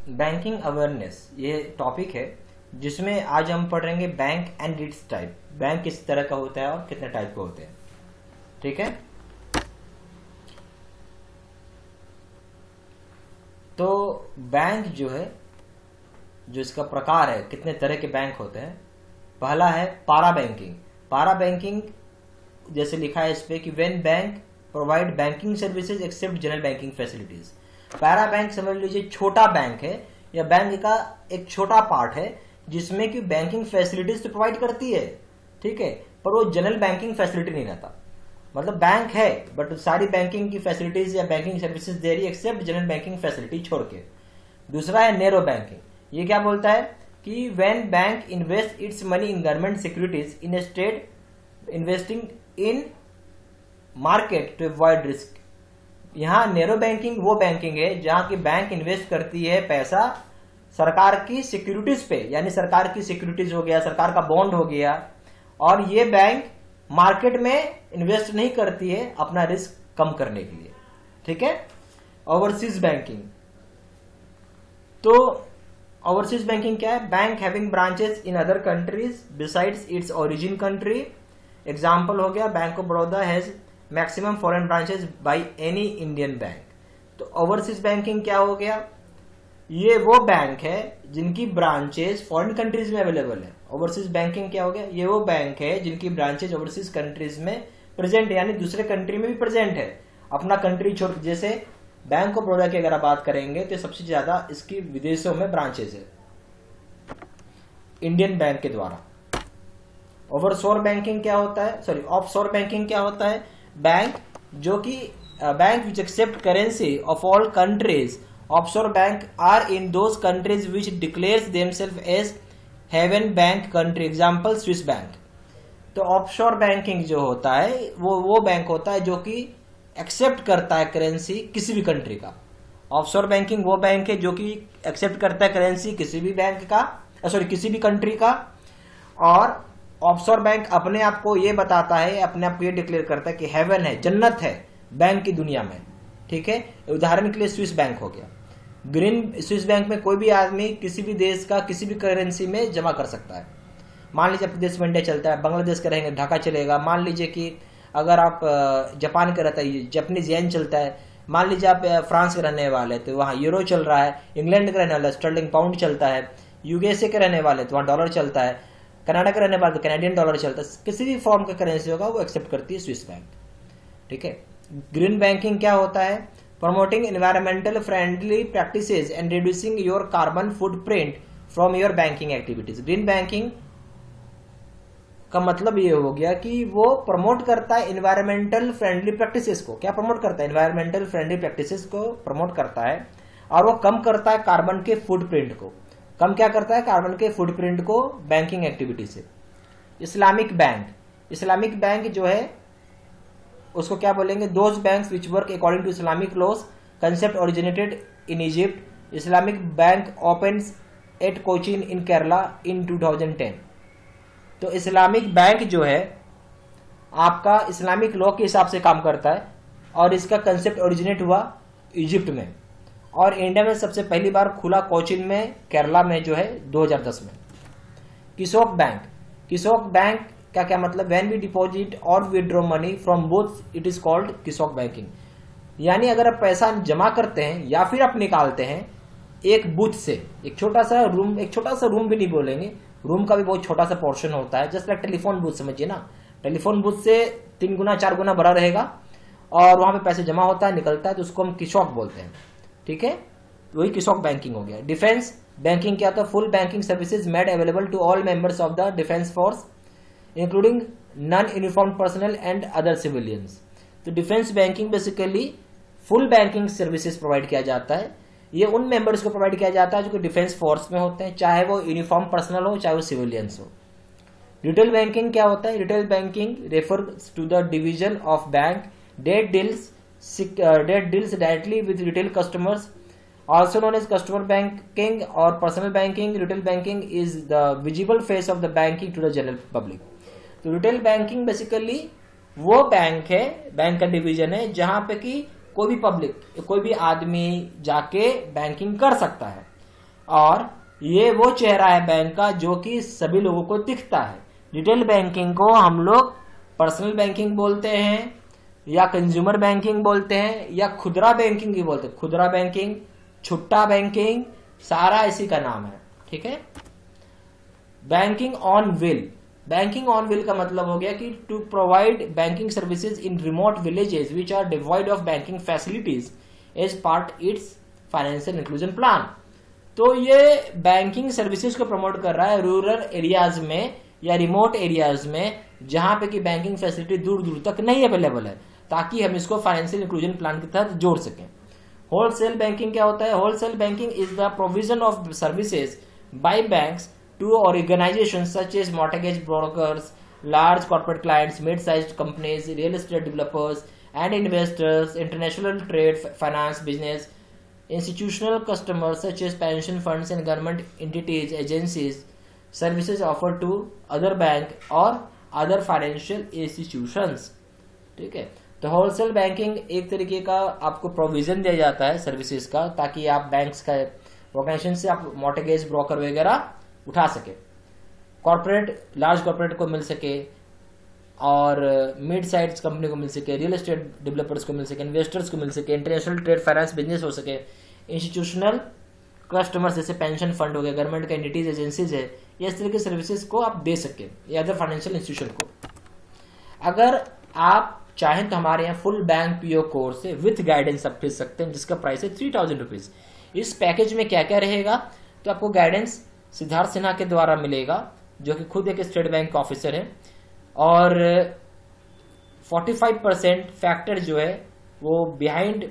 Banking awareness ये topic है जिसमें आज हम पढ़ेंगे bank and it's type. Bank किस तरह का होता है और कितने टाइप के होते हैं। ठीक है, तो बैंक जो है, जो इसका प्रकार है, कितने तरह के बैंक होते हैं। पहला है पारा बैंकिंग। पारा बैंकिंग जैसे लिखा है इस पे कि when bank provide banking services except general banking facilities. Para bank समझ लीजिए छोटा बैंक है या बैंक का एक छोटा पार्ट है जिसमें कि बैंकिंग फैसिलिटीज तो प्रोवाइड करती है, ठीक है, पर वो जनरल बैंकिंग फैसिलिटी नहीं रहता। मतलब बैंक है बट सारी बैंकिंग की फैसिलिटीज या बैंकिंग सर्विसेज दे रही है एक्सेप्ट जनरल बैंकिंग फैसिलिटी छोड़ के। दूसरा है नैरो बैंकिंग। ये क्या बोलता है कि when bank invest its money in government securities in state investing in market to avoid risk. यहां नैरो बैंकिंग वो बैंकिंग है जहां की बैंक इन्वेस्ट करती है पैसा सरकार की सिक्योरिटीज पे, यानी सरकार की सिक्योरिटीज हो गया, सरकार का बॉन्ड हो गया, और ये बैंक मार्केट में इन्वेस्ट नहीं करती है अपना रिस्क कम करने के लिए। ठीक है, ओवरसीज बैंकिंग। तो ओवरसीज बैंकिंग क्या है? Bank having branches in other countries besides its origin country. Example हो गया bank of Baroda has maximum foreign branches by any Indian bank. तो ओवरसीज बैंकिंग क्या हो गया? ये वो बैंक है जिनकी ब्रांचेस फॉरेन कंट्रीज में अवेलेबल है। ओवरसीज बैंकिंग क्या हो गया? ये वो बैंक है जिनकी ब्रांचेस ओवरसीज कंट्रीज में प्रेजेंट है, यानी दूसरे कंट्री में भी प्रेजेंट है, अपना कंट्री छोड़। जैसे बैंक ऑफ बड़ौदा की अगर आप बात करेंगे तो सबसे ज्यादा इसकी विदेशों में ब्रांचेस है इंडियन बैंक के द्वारा। ओवरशोर बैंकिंग क्या होता है? सॉरी, ऑफशोर बैंकिंग क्या होता है? बैंक जो कि bank which accept currency of all countries. Offshore bank are in those countries which declares themselves as haven bank country. Example Swiss bank. तो ऑफशोर बैंकिंग जो होता है वो बैंक होता है जो कि एक्सेप्ट करता है करेंसी किसी भी कंट्री का। ऑफशोर बैंकिंग वो बैंक है जो कि एक्सेप्ट करता है करेंसी किसी भी बैंक का, सॉरी किसी भी कंट्री का। और ऑफशोर बैंक अपने आप को ये बताता है, अपने आप को ये डिक्लेयर करता है कि हेवन है, जन्नत है बैंक की दुनिया में। ठीक है, उदाहरण के लिए स्विस बैंक हो गया। ग्रीन स्विस बैंक में कोई भी आदमी किसी भी देश का किसी भी करेंसी में जमा कर सकता है। मान लीजिए अपने देश में इंडिया चलता है, बांग्लादेश का रहेंगे ढाका चलेगा। मान लीजिए कि अगर आप जापान का रहता है जापानीज येन चलता है। मान लीजिए आप फ्रांस के रहने वाले तो वहां यूरो चल रहा है। इंग्लैंड के रहने वाले स्टर्लिंग पाउंड चलता है। यूएसए के रहने वाले तो वहां डॉलर चलता है। कनाडा के रहने वाले तो कैनेडियन डॉलर चलता है। किसी भी फॉर्म का करेंसी होगा वो एक्सेप्ट करती है स्विस बैंक। ठीक है, ग्रीन बैंकिंग क्या होता है? Promoting environmental friendly practices and reducing your carbon footprint from your banking activities. Green banking का मतलब ये हो गया कि वो प्रमोट करता है एनवायरमेंटल फ्रेंडली प्रैक्टिसेस को। क्या प्रमोट करता है? एनवायरमेंटल फ्रेंडली प्रैक्टिसेस को प्रमोट करता है, और वो कम करता है कार्बन के फुटप्रिंट को। कम क्या करता है? कार्बन के फुटप्रिंट को बैंकिंग एक्टिविटी से। Islamic bank. इस्लामिक बैंक जो है उसको क्या बोलेंगे? Those banks which work according to Islamic laws. Concept originated in Egypt. Islamic bank opens at Cochin in Kerala in 2010। तो इस्लामिक बैंक जो है आपका इस्लामिक लॉ के हिसाब से काम करता है, और इसका कंसेप्ट ओरिजिनेट हुआ इजिप्ट में, और इंडिया में सबसे पहली बार खुला कोचीन में, केरला में जो है 2010 में। किसोक बैंक। किसोक बैंक का क्या मतलब? व्हेन वी डिपॉजिट और withdraw money from both it is called किसोक बैंकिंग। यानी अगर आप पैसा जमा करते हैं या फिर आप निकालते हैं एक बूथ से, एक छोटा सा रूम भी नहीं बोलेंगे, रूम का भी बहुत छोटा सा पोर्शन होता है, जस्ट लाइक टेलीफोन बूथ समझिए ना। टेलीफोन बूथ से 3 गुना 4 गुना बड़ा रहेगा, और वहां पे पैसे जमा होता है, निकलता है, तो उसको हम किसोक बोलते हैं। ठीक है, वही किसोक बैंकिंग हो गया। डिफेंस बैंकिंग क्या था? Full banking services made available to all members of the defence force including non uniform personnel and other civilians. तो defence banking basically full banking services provide किया जाता है। ये उन मेंबर्स को प्रोवाइड किया जाता है जो कि डिफेंस फोर्स में होते हैं, चाहे वो यूनिफॉर्म पर्सनल हो चाहे वो सिविलियंस हो। रिटेल बैंकिंग क्या होता है? Retail banking refers to the division of bank that deals directly with retail customers, also known as customer banking or personal banking. Retail banking is the visible face of the banking to the general public. तो retail banking basically वो bank है, bank का division है जहां पे कि कोई भी पब्लिक, कोई भी आदमी जाके बैंकिंग कर सकता है। और ये वो चेहरा है बैंक का जो कि सभी लोगों को दिखता है। रिटेल बैंकिंग को हम लोग पर्सनल बैंकिंग बोलते हैं या कंज्यूमर बैंकिंग बोलते हैं या खुदरा बैंकिंग भी बोलते हैं। खुदरा बैंकिंग, छुट्टा बैंकिंग, सारा इसी का नाम है। ठीक है। Banking on wheel, banking on wheel का मतलब हो गया कि to provide banking services in remote villages which are devoid of banking facilities as part its financial inclusion plan. तो ये बैंकिंग सर्विसेज को प्रमोट कर रहा है रूरल एरियाज में या रिमोट एरियाज में जहां पे कि बैंकिंग फैसिलिटी दूर दूर तक नहीं अवेलेबल है, ताकि हम इसको फाइनेंशियल इंक्लूजन प्लान के तहत जोड़ सकें। होलसेल बैंकिंग क्या होता है? Wholesale banking is the provision of services by banks to organizations such as mortgage brokers, large corporate clients, mid-sized companies, real estate developers and investors, international trade finance business, institutional customers such as pension funds and government entities, agencies, services offered to other bank or other financial institutions। ठीक है। तो wholesale banking एक तरीके का आपको provision दिया जाता है सर्विसेज का, ताकि आप बैंक्स का ऑर्गेनाइजेशन से आप मॉर्टगेज ब्रोकर वगैरह उठा सके, कॉर्पोरेट लार्ज कॉर्पोरेट को मिल सके और मिड साइज कंपनी को मिल सके, रियल एस्टेट डेवलपर्स को मिल सके, इन्वेस्टर्स को मिल सके, इंटरनेशनल ट्रेड फाइनेंस बिजनेस हो सके, इंस्टीट्यूशनल कस्टमर्स जैसे पेंशन फंड हो गया, गवर्नमेंट का एंटिटीज एजेंसीज है, ये इस तरह के सर्विसेज को आप दे सके या अदर फाइनेंशियल इंस्टीट्यूशन को। अगर आप चाहें तो हमारे यहाँ फुल बैंक पीओ कोर्स है विथ गाइडेंस आप खरीद सकते हैं, जिसका प्राइस है 3000 रुपीज। इस पैकेज में क्या क्या रहेगा? तो आपको गाइडेंस सिद्धार्थ सिन्हा के द्वारा मिलेगा, जो कि खुद एक स्टेट बैंक ऑफिसर है, और 45% फैक्टर जो है वो बिहाइंड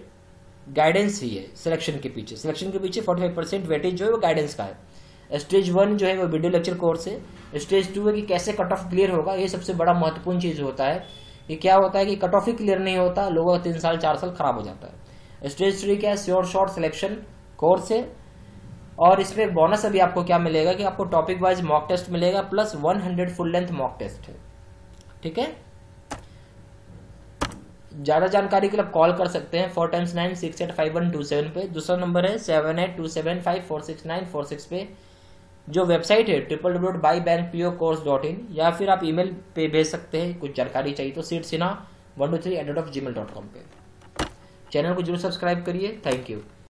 गाइडेंस ही है। सिलेक्शन के पीछे 45% वेटेज जो है वो गाइडेंस का है। स्टेज 1 जो है वो वीडियो लेक्चर कोर्स है। स्टेज 2 है कि कैसे कट ऑफ क्लियर होगा। ये सबसे बड़ा महत्वपूर्ण चीज होता है कि क्या होता है कि कट ऑफ ही क्लियर नहीं होता, लोगों का 3 साल 4 साल खराब हो जाता है। स्टेज 3 क्या है? श्योर शॉर्ट सिलेक्शन कोर्स है, और इसमें बोनस अभी आपको क्या मिलेगा कि आपको टॉपिक वाइज मॉक टेस्ट मिलेगा plus 100 full length mock test है। ठीक है। ज्यादा जानकारी के लिए आप कॉल कर सकते हैं 4x9685127 पे। दूसरा नंबर है 7827546946 पे। जो वेबसाइट है www.bybankpocourse.in, या फिर आप ईमेल पे भेज सकते हैं कुछ जानकारी चाहिए तो seedsinha123@gmail.com पे। चैनल को जरूर सब्सक्राइब करिए। Thank you.